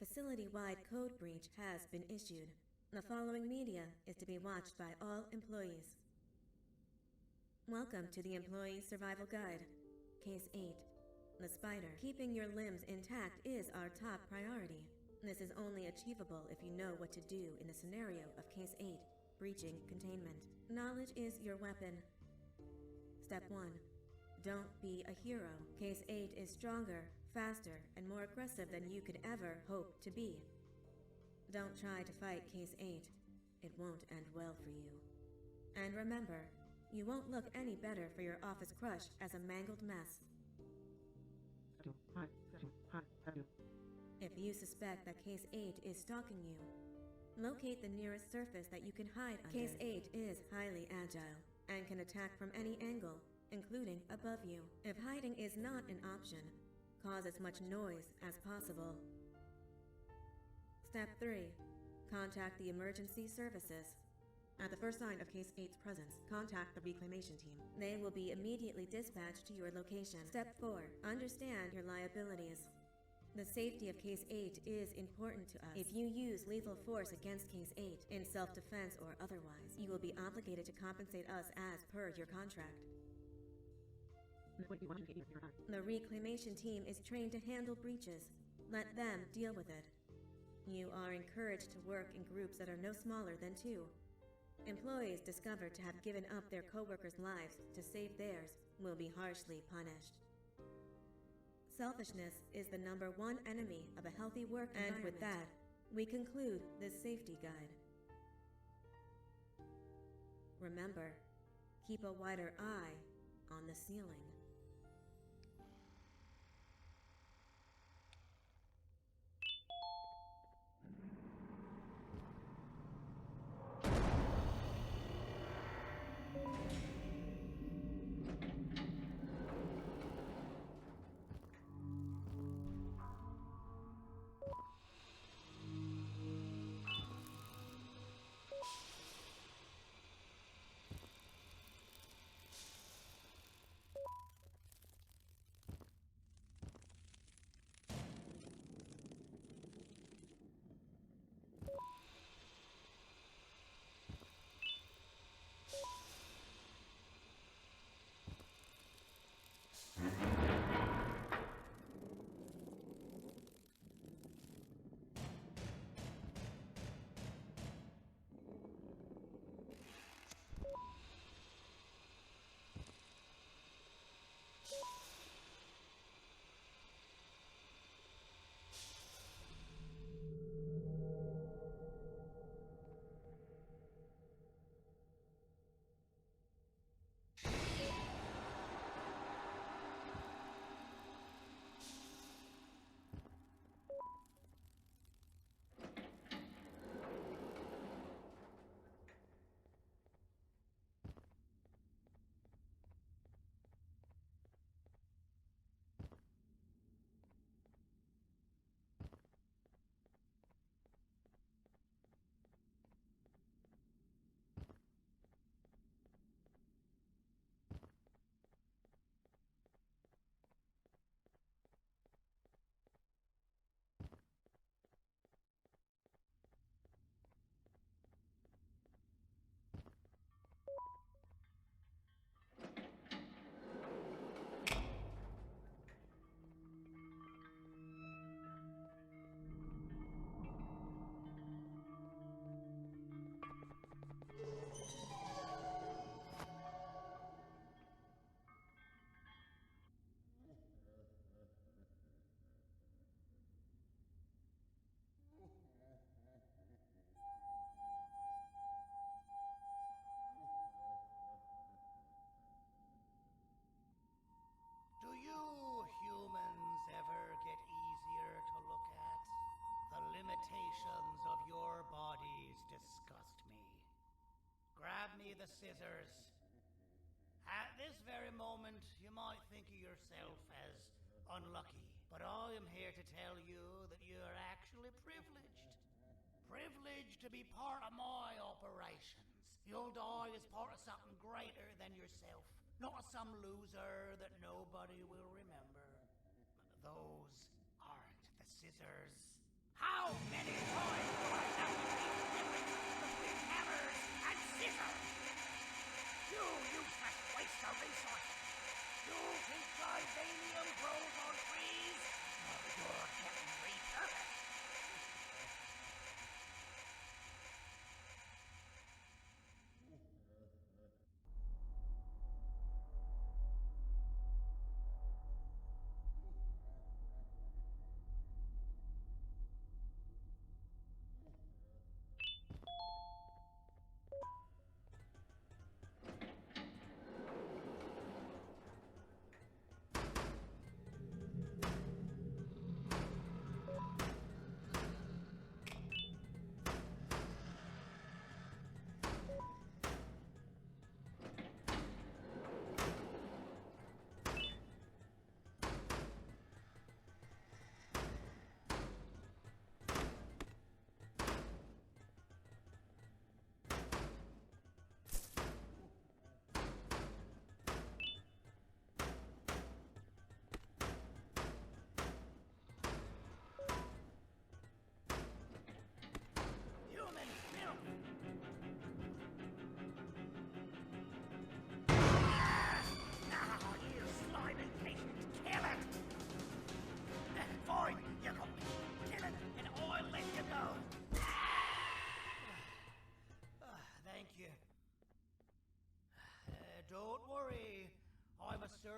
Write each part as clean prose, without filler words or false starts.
facility-wide code breach has been issued. The following media is to be watched by all employees. Welcome to the Employee Survival Guide. Case 8. The Spider. Keeping your limbs intact is our top priority. This is only achievable if you know what to do in the scenario of Case 8, breaching containment. Knowledge is your weapon. Step 1. Don't be a hero. Case 8 is stronger, faster, and more aggressive than you could ever hope to be. Don't try to fight Case 8. It won't end well for you. And remember, you won't look any better for your office crush as a mangled mess. If you suspect that Case 8 is stalking you, locate the nearest surface that you can hide under. Case 8 is highly agile and can attack from any angle, including above you. If hiding is not an option, cause as much noise as possible. Step 3. Contact the emergency services. At the first sign of Case 8's presence, contact the reclamation team. They will be immediately dispatched to your location. Step 4. Understand your liabilities. The safety of Case 8 is important to us. If you use lethal force against Case 8, in self-defense or otherwise, you will be obligated to compensate us as per your contract. The reclamation team is trained to handle breaches. Let them deal with it. You are encouraged to work in groups that are no smaller than 2. Employees discovered to have given up their coworkers' lives to save theirs will be harshly punished. Selfishness is the #1 enemy of a healthy work environment. And with that, we conclude this safety guide. Remember, keep a wider eye on the ceiling. The scissors. At this very moment, you might think of yourself as unlucky, but I am here to tell you that you are actually privileged. Privileged to be part of my operations. You'll die as part of something greater than yourself, not as some loser that nobody will remember. Those aren't the scissors. How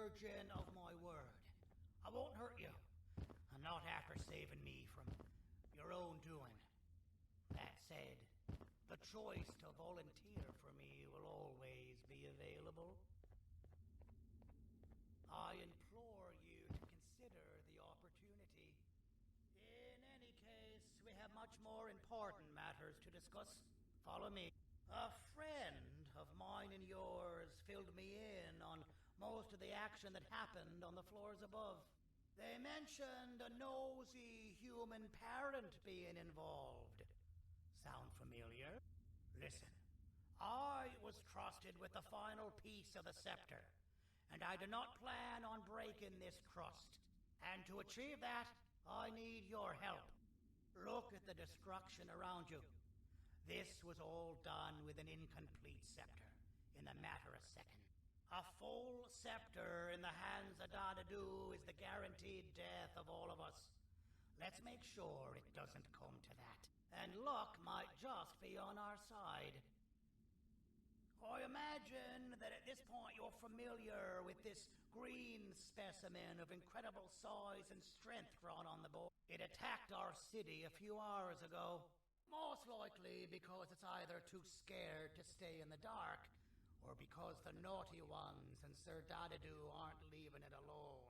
virgin of my word. I won't hurt you, and not after saving me from your own doing. That said, the choice to volunteer for me will always be available. I implore you to consider the opportunity. In any case, we have much more important matters to discuss. Follow me. A friend of mine and yours filled me in on most of the action that happened on the floors above. They mentioned a nosy human parent being involved. Sound familiar? Listen, I was trusted with the final piece of the scepter, and I do not plan on breaking this trust. And to achieve that, I need your help. Look at the destruction around you. This was all done with an incomplete scepter in a matter of seconds. A full scepter in the hands of Dadadu is the guaranteed death of all of us. Let's make sure it doesn't come to that. And luck might just be on our side. I imagine that at this point you're familiar with this green specimen of incredible size and strength drawn on the board. It attacked our city a few hours ago. Most likely because it's either too scared to stay in the dark, or because the naughty ones and Sir Dadadu aren't leaving it alone.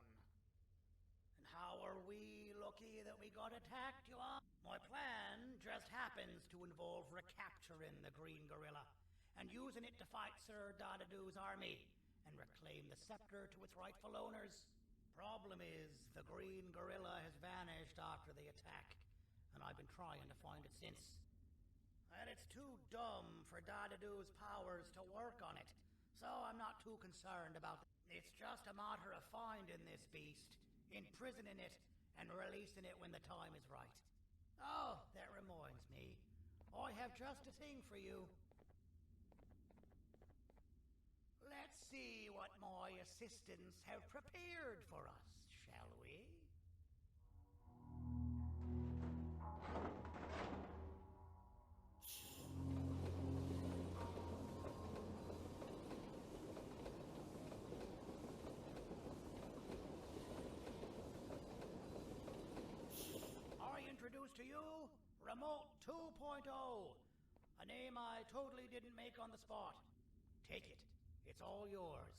And how are we lucky that we got attacked, you are? My plan just happens to involve recapturing the green gorilla and using it to fight Sir Dadadu's army and reclaim the scepter to its rightful owners. Problem is, the green gorilla has vanished after the attack, and I've been trying to find it since. And it's too dumb for Dadadu's powers to work on it, so I'm not too concerned about it. It's just a matter of finding this beast, imprisoning it, and releasing it when the time is right. Oh, that reminds me. I have just a thing for you. Let's see what my assistants have prepared for us, shall we? Introduce to you Remote 2.0, a name I totally didn't make on the spot. Take it. It's all yours.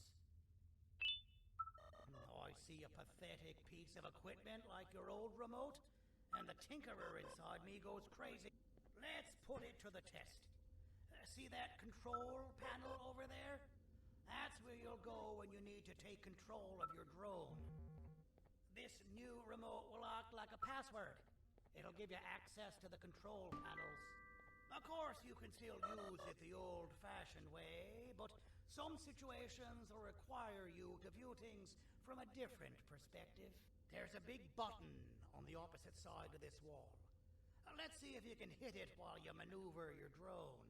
I see a pathetic piece of equipment like your old remote, and the tinkerer inside me goes crazy. Let's put it to the test. See that control panel over there? That's where you'll go when you need to take control of your drone. This new remote will act like a password. It'll give you access to the control panels. Of course, you can still use it the old-fashioned way, but some situations will require you to view things from a different perspective. There's a big button on the opposite side of this wall. Let's see if you can hit it while you maneuver your drone.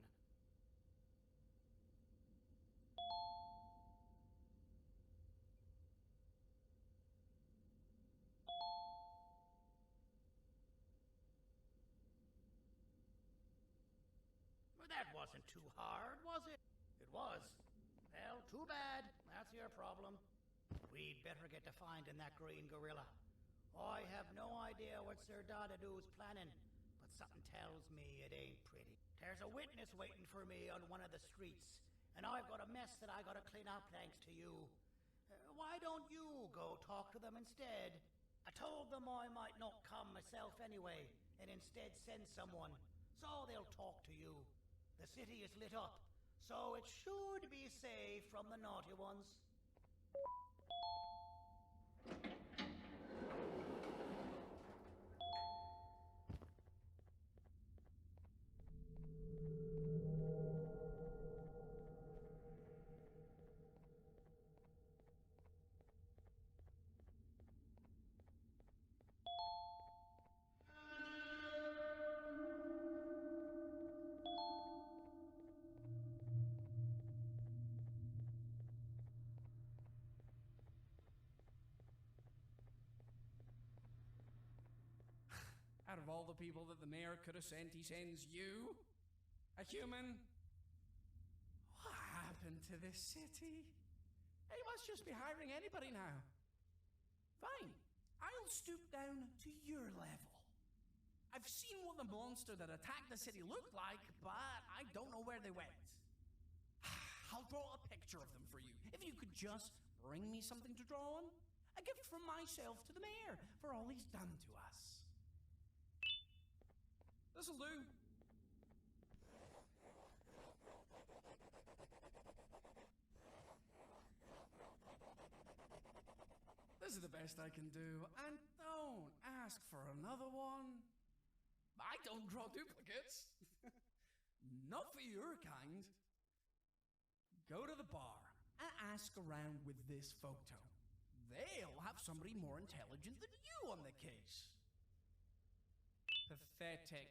That wasn't too hard, was it? It was. Well, too bad. That's your problem. We'd better get to finding that green gorilla. I have no idea what Sir Dadadu's planning, but something tells me it ain't pretty. There's a witness waiting for me on one of the streets, and I've got a mess that I gotta clean up thanks to you. Why don't you go talk to them instead? I told them I might not come myself anyway, and instead send someone, so they'll talk to you. The city is lit up, so it should be safe from the naughty ones. Out of all the people that the mayor could have sent, he sends you? A human? What happened to this city? He must just be hiring anybody now. Fine, I'll stoop down to your level. I've seen what the monster that attacked the city looked like, but I don't know where they went. I'll draw a picture of them for you, if you could just bring me something to draw on. A gift from myself to the mayor for all he's done to us. This'll do. This is the best I can do, and don't ask for another one. I don't draw duplicates. Not for your kind. Go to the bar and ask around with this photo. They'll have somebody more intelligent than you on the case. Pathetic.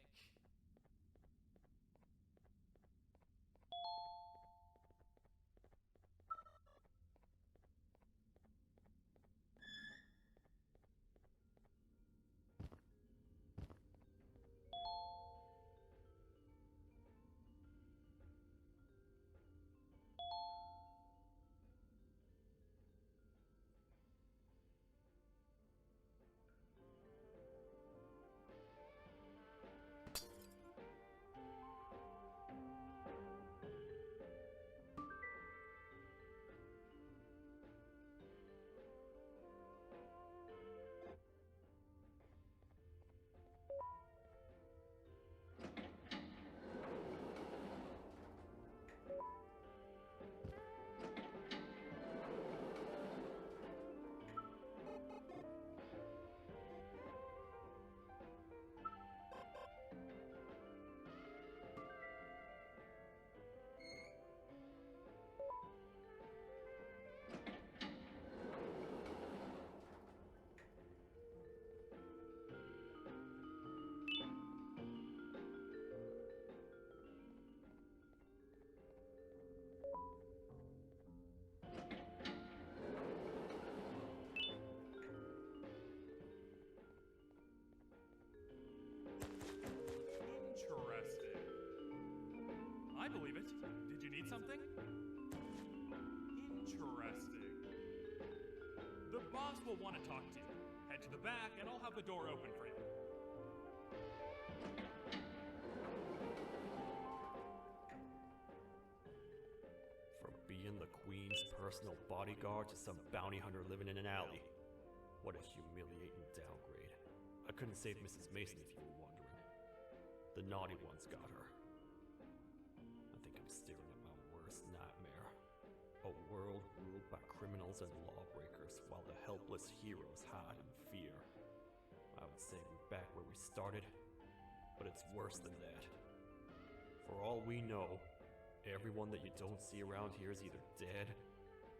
I believe it. Did you need something? Interesting. The boss will want to talk to you. Head to the back and I'll have the door open for you. From being the Queen's personal bodyguard to some bounty hunter living in an alley. What a humiliating downgrade. I couldn't save Mrs. Mason if you were wondering. The naughty ones got her. I think I'm staring at my worst nightmare. A world ruled by criminals and lawbreakers while the helpless heroes hide in fear. I would say we're back where we started, but it's worse than that. For all we know, everyone that you don't see around here is either dead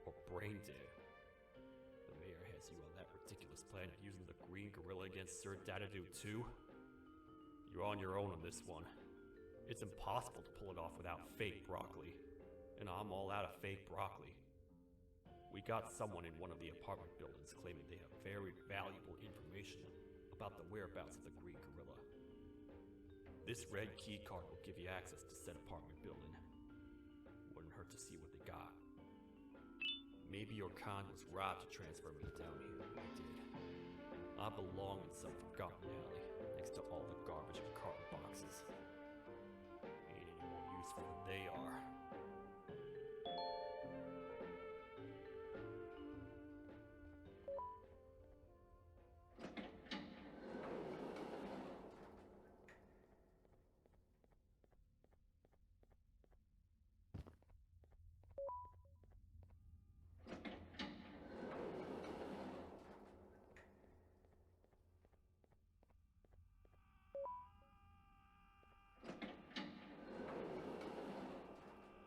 or brain dead. The mayor has you on that ridiculous plan of using the green gorilla against Sir Dadadoo too. You're on your own on this one. It's impossible to pull it off without fake broccoli, and I'm all out of fake broccoli. We got someone in one of the apartment buildings claiming they have very valuable information about the whereabouts of the green gorilla. This red key card will give you access to said apartment building. Wouldn't hurt to see what they got. Maybe your con was right to transfer me down here, but I did. I belong in some forgotten alley, next to all the garbage and carton boxes. Ain't any more useful than they are.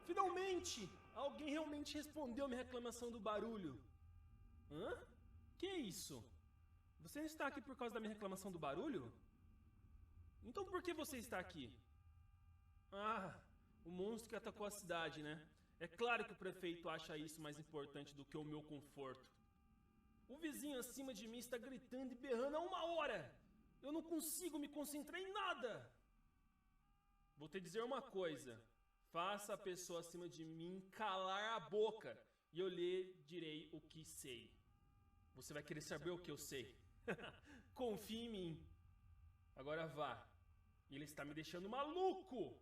Finalmente! Alguém realmente respondeu minha reclamação do barulho. Hã? Que isso? Você está aqui por causa da minha reclamação do barulho? Então por que você está aqui? Ah, o monstro que atacou a cidade, né? É claro que o prefeito acha isso mais importante do que o meu conforto. O vizinho acima de mim está gritando e berrando há 1 hora. Eu não consigo me concentrar em nada. Vou te dizer uma coisa. Faça a pessoa acima de mim calar a boca, e eu lhe direi o que sei. Você vai querer saber o que eu sei. Confie em mim. Agora vá. Ele está me deixando maluco!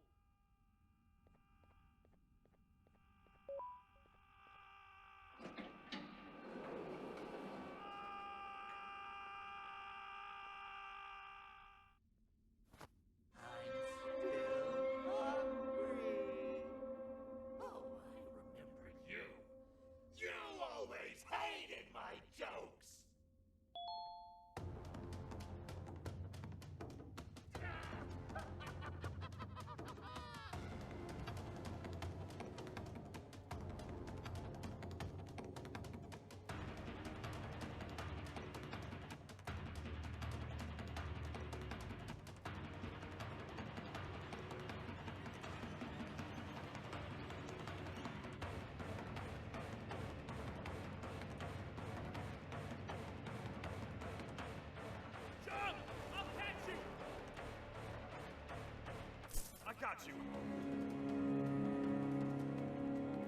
Got you.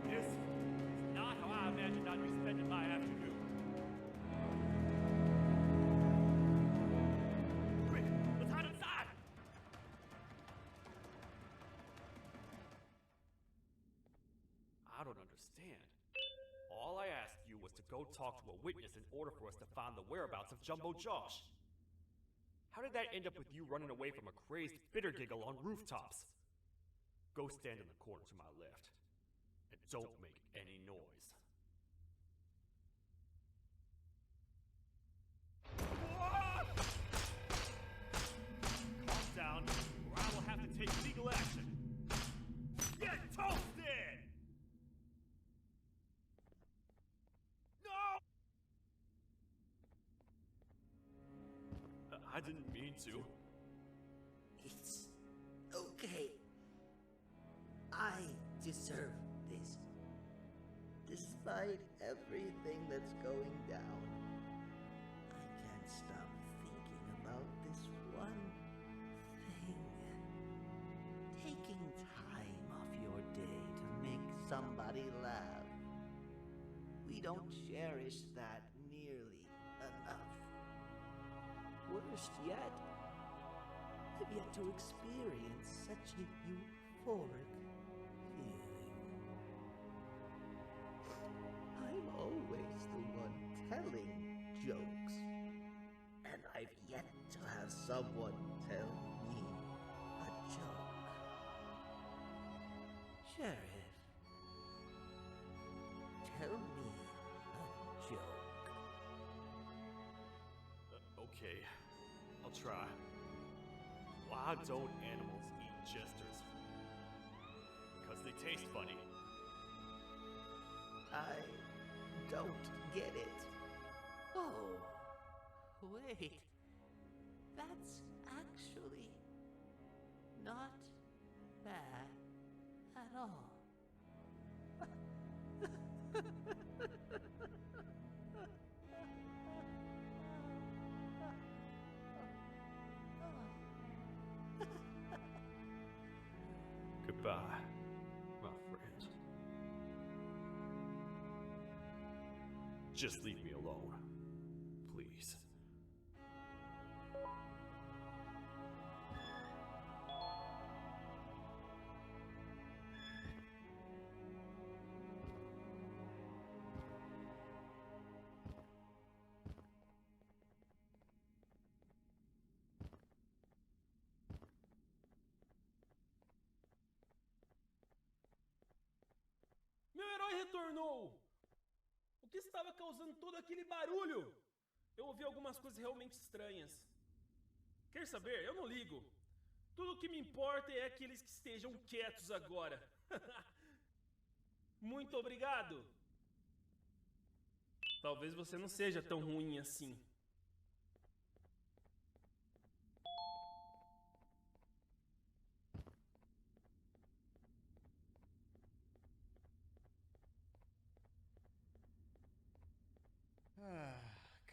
This is not how I imagined I'd be spending my afternoon. Quick, let's hide inside! I don't understand. All I asked you was to go talk to a witness in order for us to find the whereabouts of Jumbo Josh. How did that end up with you running away from a crazed bitter giggle on rooftops? Go stand in the corner to my left, and don't make any noise. Calm down, or I will have to take legal action. Get toasted! No! I didn't mean to. It's okay. I deserve this. Despite everything that's going down, I can't stop thinking about this one thing. Taking time off your day to make somebody laugh. We don't cherish that nearly enough. Worst yet, I've yet to experience such a euphoric I'm always the one telling jokes, and I've yet to have someone tell me a joke. Sheriff, tell me a joke. Okay, I'll try. Why don't animals eat jesters? Because they taste funny. I don't get it. Oh, wait. That's actually not bad at all. Goodbye, my friend. Just leave me alone, please. Meu herói retornou! O que estava causando todo aquele barulho? Eu ouvi algumas coisas realmente estranhas. Quer saber? Eu não ligo. Tudo o que me importa é aqueles que estejam quietos agora. Muito obrigado! Talvez você não seja tão ruim assim.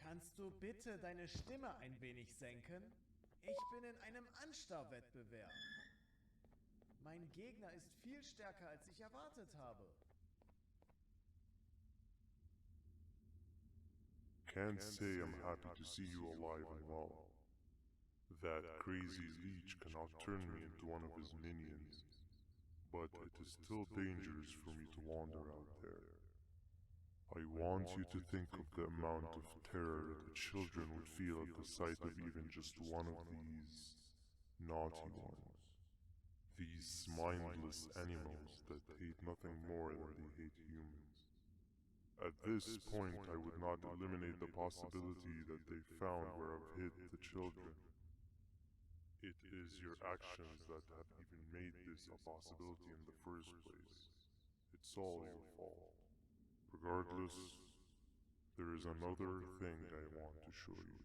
Kannst du bitte deine Stimme ein wenig senken? Ich bin in einem Anstarrwettbewerb. Mein Gegner ist viel stärker, als ich erwartet habe. can't say I'm happy to see you alive and well. That crazy leech cannot turn me into one of his minions, but it is still dangerous for me to wander out there. I want you to think of the amount of terror that the children would feel at the sight of even just one of these naughty ones. These mindless animals that hate nothing more than they hate humans. At this point, I would not eliminate the possibility that they found where I've hid the children. It is your actions that have even made this a possibility in the first place. It's all your fault. Regardless, there is another thing I want to show you.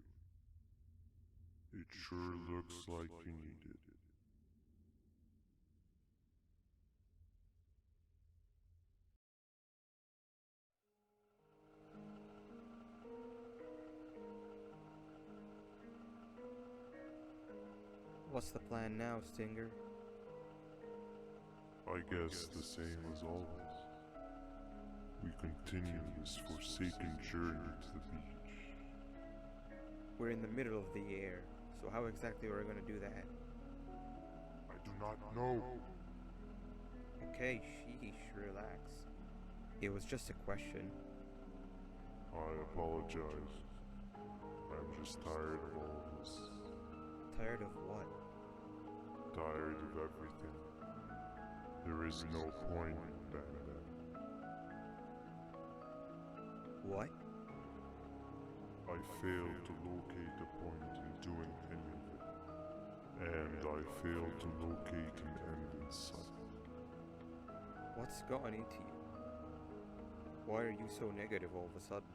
It sure looks like you need it. What's the plan now, Stinger? I guess the same as always. We continue this forsaken journey to the beach. We're in the middle of the air, so how exactly are we going to do that? I do not know. Okay, sheesh, relax. It was just a question. I apologize. I'm just tired of all this. Tired of what? Tired of everything. There is no point, Bandit. What? I failed to locate a point in doing any of it. And I failed to locate an end in sight. What's gotten into you? Why are you so negative all of a sudden?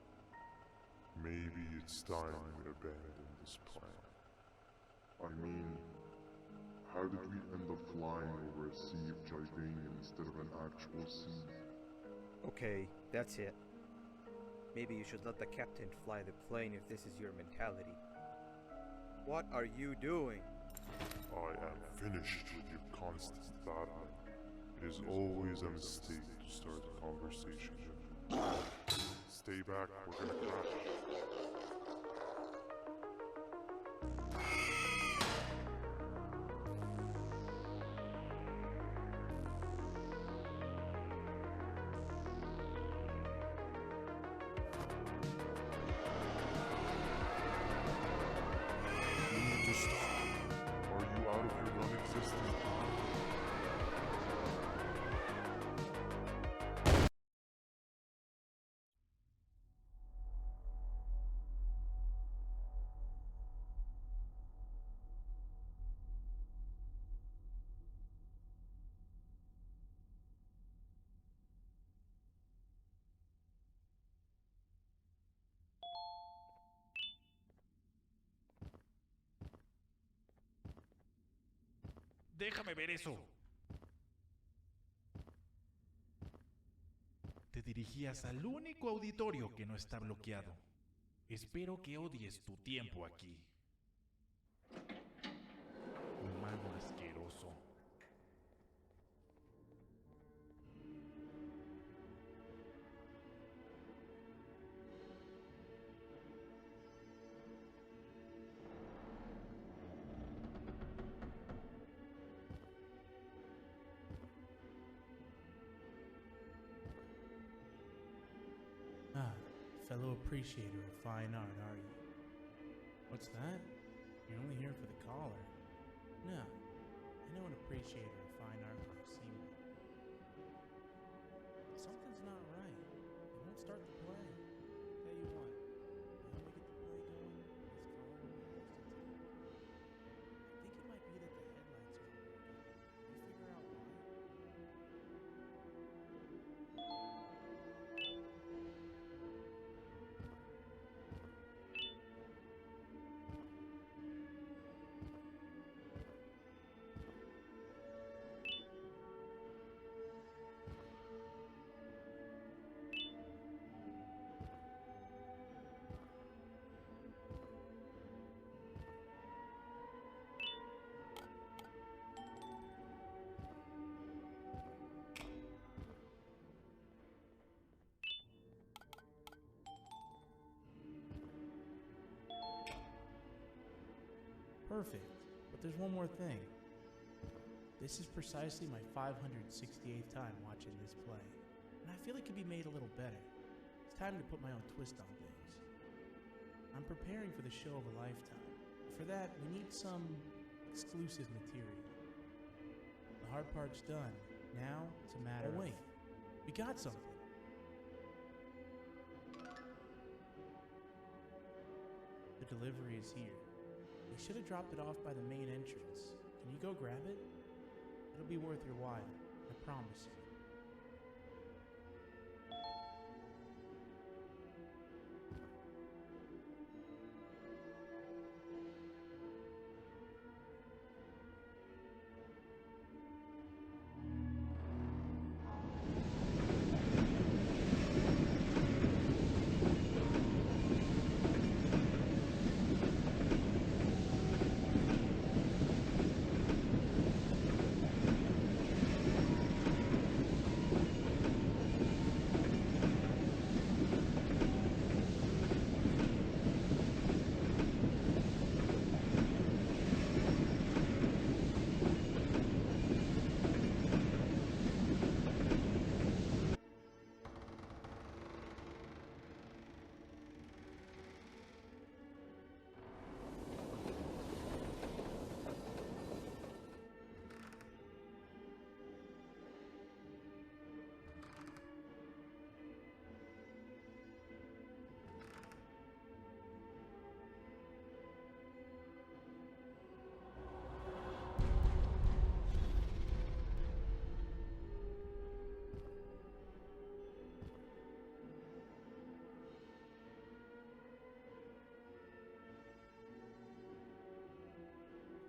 Maybe it's time we abandon this plan. I mean, how did we end up flying over a sea of Jivanium instead of an actual sea? Okay, that's it. Maybe you should let the captain fly the plane if this is your mentality. What are you doing? I am finished with your constant battling. It is always a mistake to start a conversation. Stay back, we're gonna crash. You need to stop. Are you out of your non-existent mind? Déjame ver eso. Te dirigías al único auditorio que no está bloqueado. Espero que odies tu tiempo aquí. Humano asqueroso. Fellow appreciator of fine art, are you? What's that? You're only here for the collar. No, I know an appreciator of fine art when I've seen one. Something's not right. It won't start the play. Tell you what, to help me get the play going, this collar will be most intense. I think it might be that the headlights are working. Can you figure out why? Perfect. But there's one more thing. This is precisely my 568th time watching this play, and I feel it could be made a little better. It's time to put my own twist on things. I'm preparing for the show of a lifetime. For that, we need some exclusive material. The hard part's done. Now, it's a matter of... wait, we got something. The delivery is here. They should have dropped it off by the main entrance. Can you go grab it? It'll be worth your while, I promise you.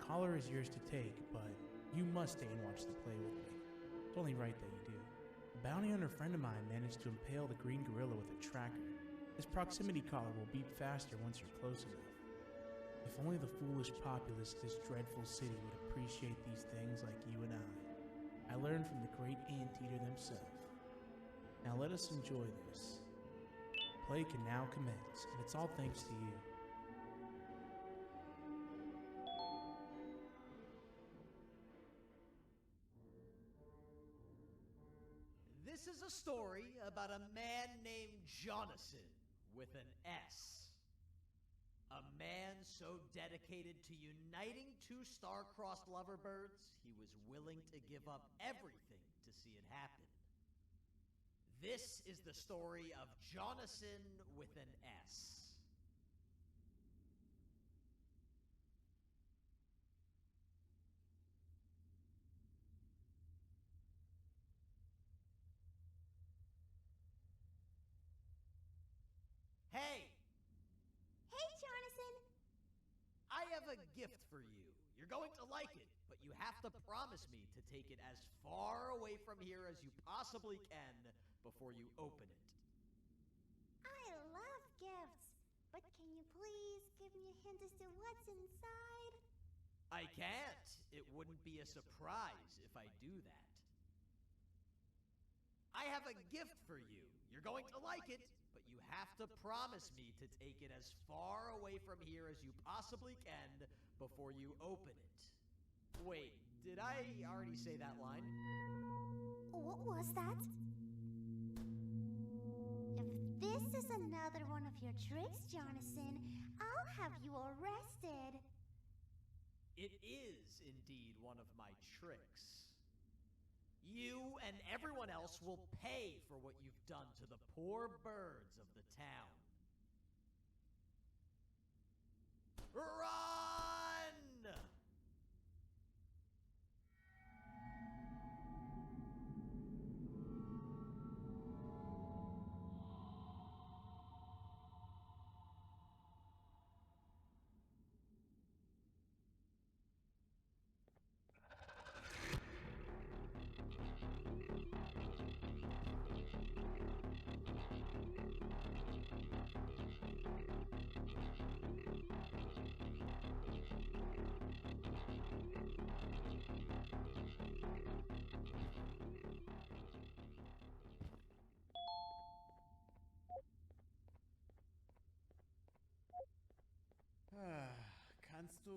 Collar is yours to take, but you must stay and watch the play with me. It's only right that you do. A bounty hunter friend of mine managed to impale the green gorilla with a tracker. This proximity collar will beep faster once you're close enough. If only the foolish populace of this dreadful city would appreciate these things like you and I. I learned from the great anteater themselves. Now let us enjoy this. Play can now commence, and it's all thanks to you. This is a story about a man named Jonathan with an S. A man so dedicated to uniting two star-crossed loverbirds, he was willing to give up everything to see it happen. This is the story of Jonathan with an S. Hey! Hey, Jonathan! I have a gift for you. You're going to like it, but you have to promise me to take it as far away from here as you possibly can before you open it. I love gifts, but can you please give me a hint as to what's inside? I can't. It wouldn't be a surprise if I do that. I have a gift for you. You're going to like it, but you have to promise me to take it as far away from here as you possibly can before you open it. Wait, did I already say that line? What was that? If this is another one of your tricks, Jonathan, I'll have you arrested. It is indeed one of my tricks. You and everyone else will pay for what you've done to the poor birds of the town. Run!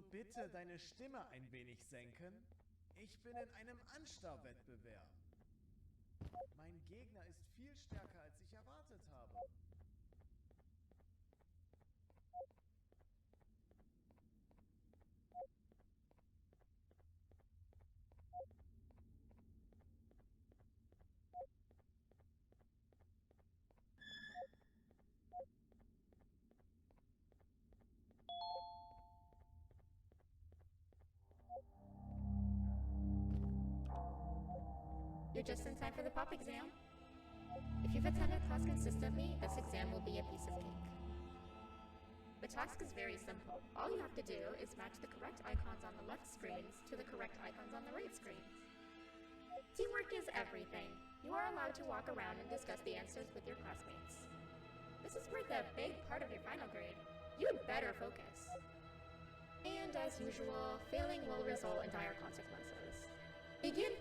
du bitte deine Stimme ein wenig senken? Ich bin in einem Anstarrwettbewerb. Mein Gegner ist viel stärker, als ich erwartet habe. You're just in time for the pop exam. If you've attended class consistently, this exam will be a piece of cake. The task is very simple. All you have to do is match the correct icons on the left screens to the correct icons on the right screens. Teamwork is everything. You are allowed to walk around and discuss the answers with your classmates. This is worth a big part of your final grade. You'd better focus. And as usual, failing will result in dire consequences. Begin.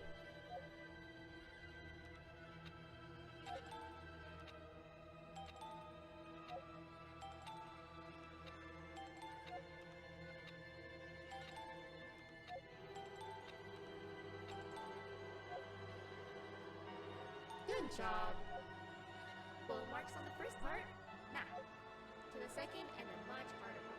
Good job. Full marks on the first part. Now, to the second and the much harder part.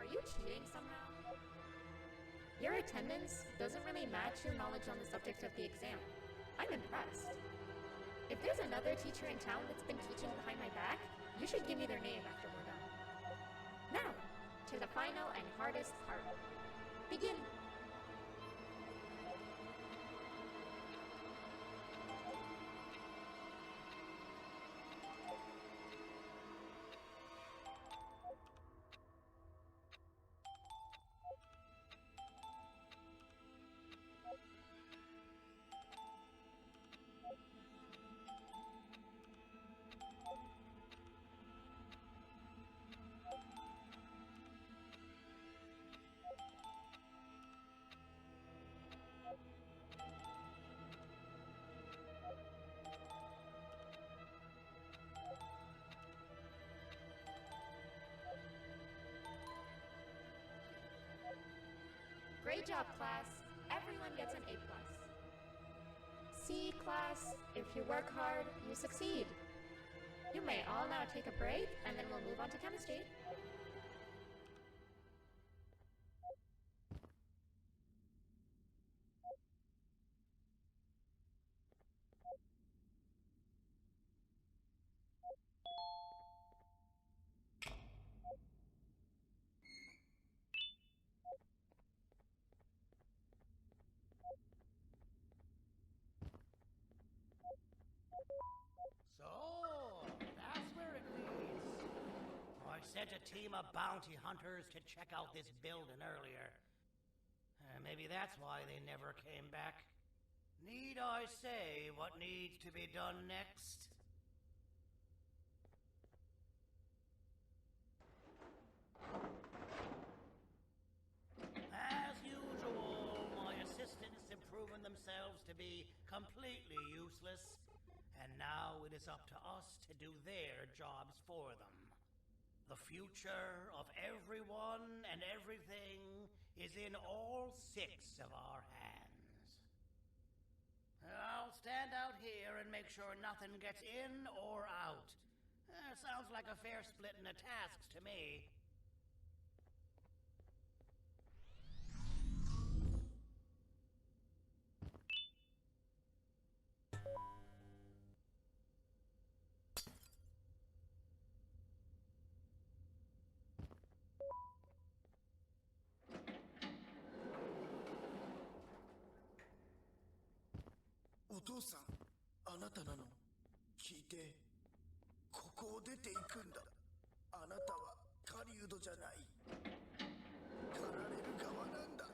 Are you cheating somehow? Your attendance doesn't really match your knowledge on the subject of the exam. I'm impressed. If there's another teacher in town that's been teaching behind my back, you should give me their name after we're done. Now, to the final and hardest part. Begin. Great job, class. Everyone gets an A+. See, class, if you work hard, you succeed. You may all now take a break, and then we'll move on to chemistry. So, that's where it leads. I sent a team of bounty hunters to check out this building earlier. Maybe that's why they never came back. Need I say what needs to be done next? As usual, my assistants have proven themselves to be completely useless, and now it is up to us to do their jobs for them. The future of everyone and everything is in all 6 of our hands. I'll stand out here and make sure nothing gets in or out. Sounds like a fair splitting of tasks to me. 父さん、あなたなの。聞いて、ここを出ていくんだ。あなたは狩人じゃない。狩られる側なんだ。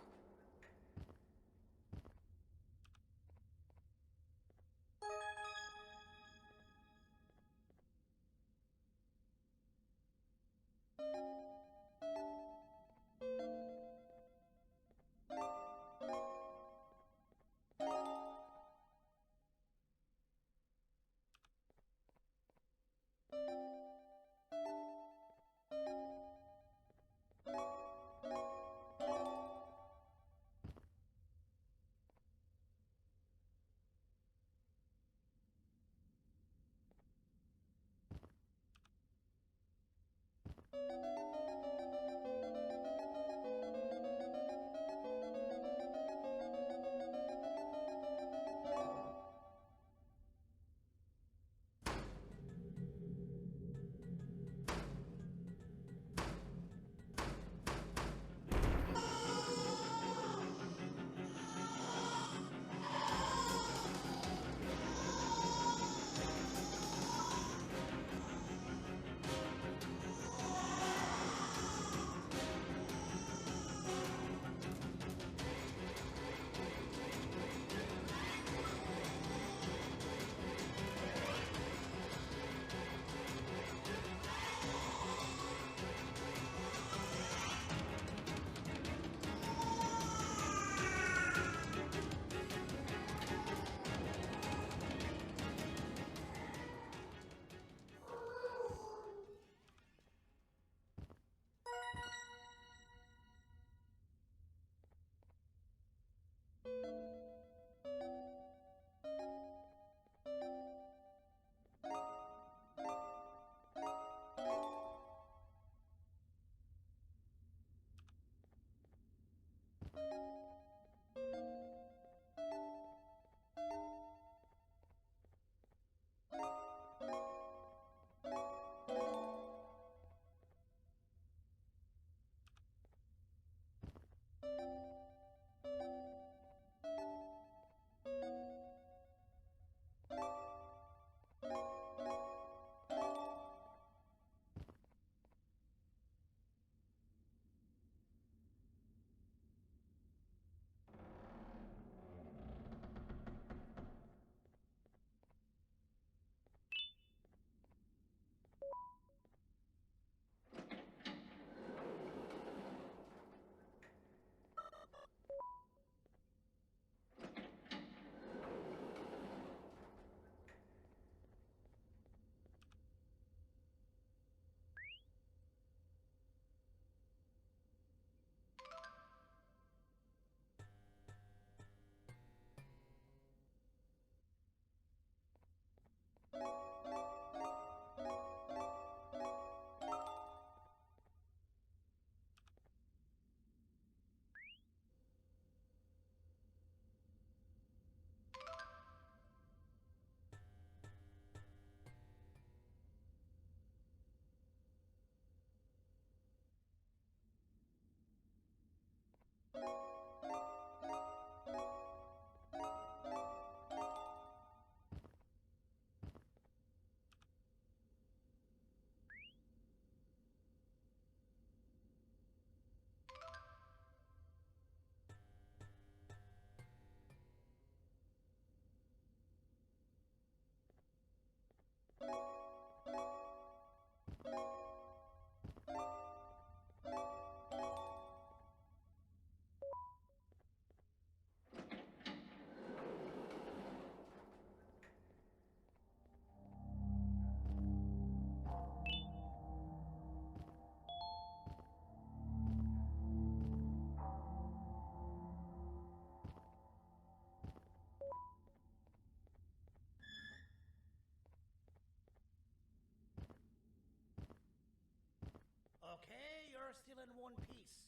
Okay, you're still in one piece.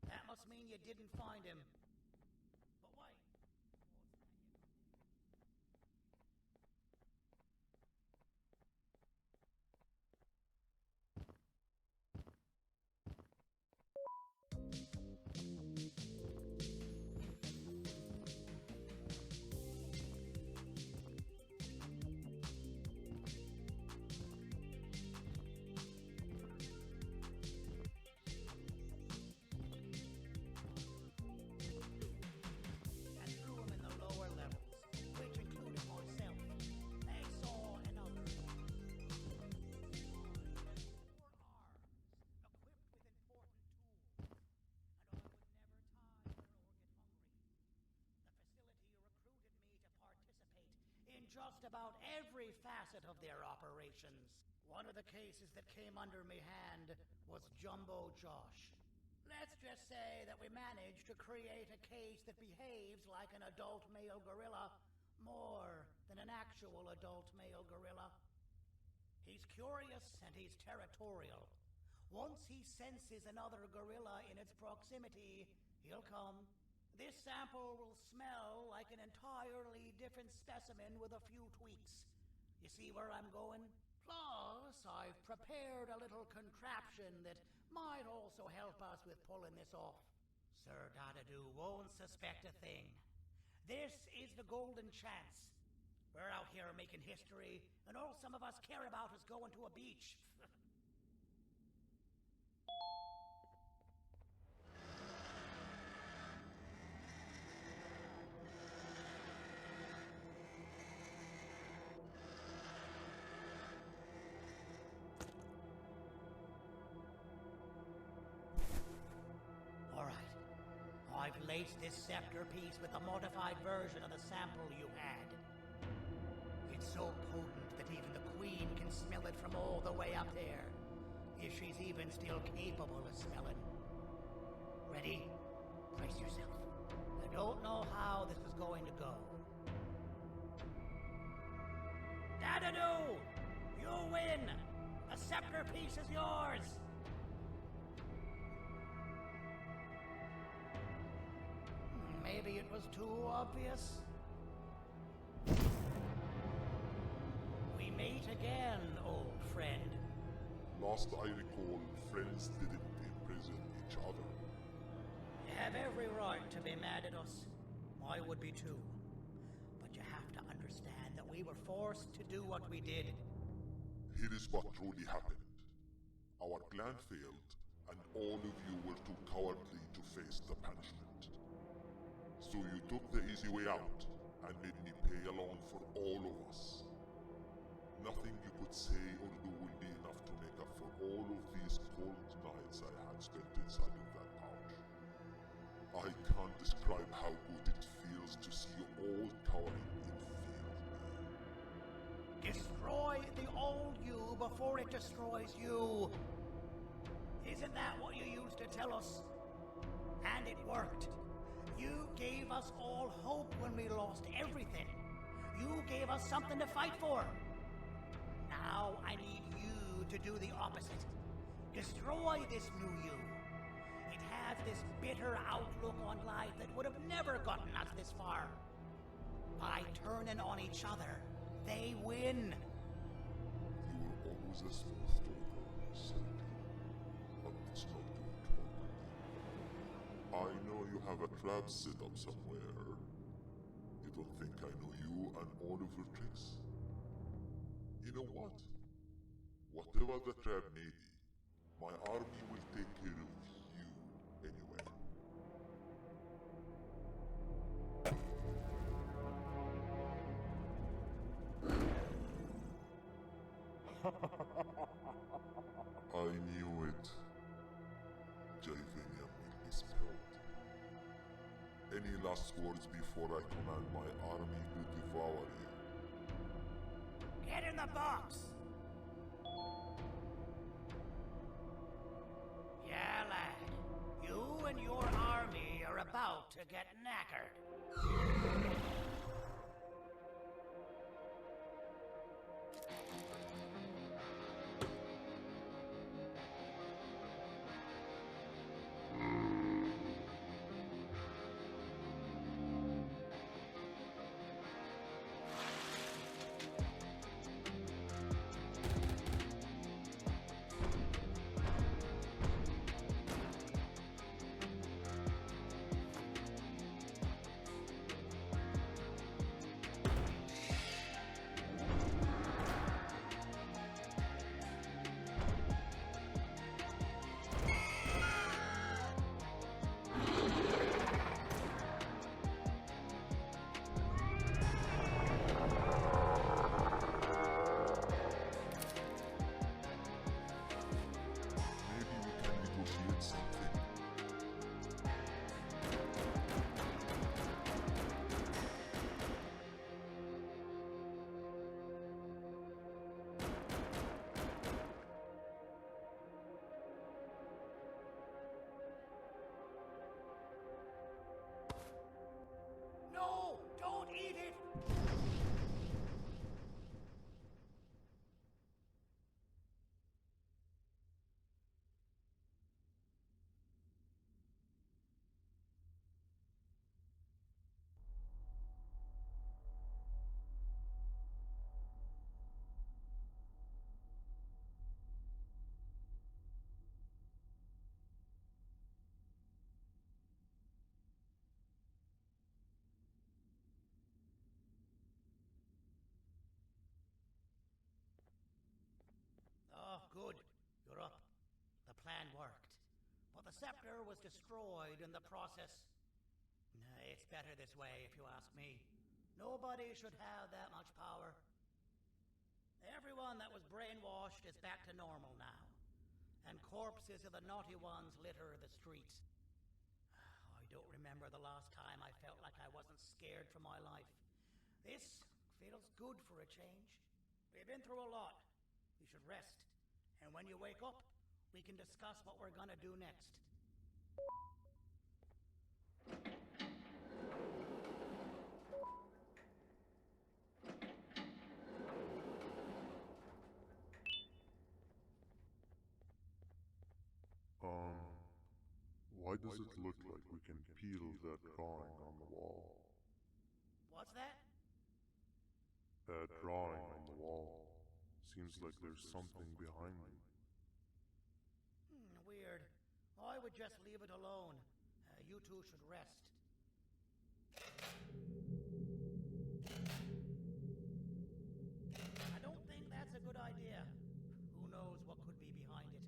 That must mean you didn't find him. But wait. just about every facet of their operations. One of the cases that came under me hand was Jumbo Josh. Let's just say that we managed to create a case that behaves like an adult male gorilla more than an actual adult male gorilla. He's curious and he's territorial. Once he senses another gorilla in its proximity, he'll come. This sample will smell like an entirely different specimen with a few tweaks. You see where I'm going? Plus, I've prepared a little contraption that might also help us with pulling this off. Sir Dadadoo won't suspect a thing. This is the golden chance. We're out here making history, and all some of us care about is going to a beach. I've laced this scepter piece with a modified version of the sample you had. It's so potent that even the Queen can smell it from all the way up there, if she's even still capable of smelling. Ready? Brace yourself. I don't know how this is going to go. Dadadoo! You win! The scepter piece is yours! Maybe it was too obvious. We meet again, old friend. Last I recall, friends didn't imprison each other. You have every right to be mad at us. I would be too. But you have to understand that we were forced to do what we did. Here is what truly happened. Our plan failed, and all of you were too cowardly to face the punishment. So you took the easy way out, and made me pay alone for all of us. Nothing you could say or do will be enough to make up for all of these cold nights I had spent inside of that pouch. I can't describe how good it feels to see you all cowering in fear of me. Destroy the old you before it destroys you. Isn't that what you used to tell us? And it worked. You gave us all hope when we lost everything. You gave us something to fight for. Now I need you to do the opposite. Destroy this new you. It has this bitter outlook on life that would have never gotten us this far. By turning on each other, they win. You were always a smooth talker, Sandy. But it's not your talk. I know you have a trap set up somewhere. You don't think I know you and all of your tricks? You know what? Whatever the trap may be, my army will take care of you anyway. I knew it. Javenia made me spelled. Any last words before I command my army to devour you? Get in the box! Yeah, lad. You and your army are about to get knackered. Good. You're up. The plan worked. But the scepter was destroyed in the process. It's better this way, if you ask me. Nobody should have that much power. Everyone that was brainwashed is back to normal now. And corpses of the naughty ones litter the streets. I don't remember the last time I felt like I wasn't scared for my life. This feels good for a change. We've been through a lot. You should rest. And when you wake up, we can discuss what we're gonna do next. Why does it look like we can peel that drawing on the wall? What's that? That drawing on the wall. Seems like there's something behind it. Weird. I would just leave it alone. You two should rest. I don't think that's a good idea. Who knows what could be behind it?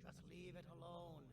Just leave it alone.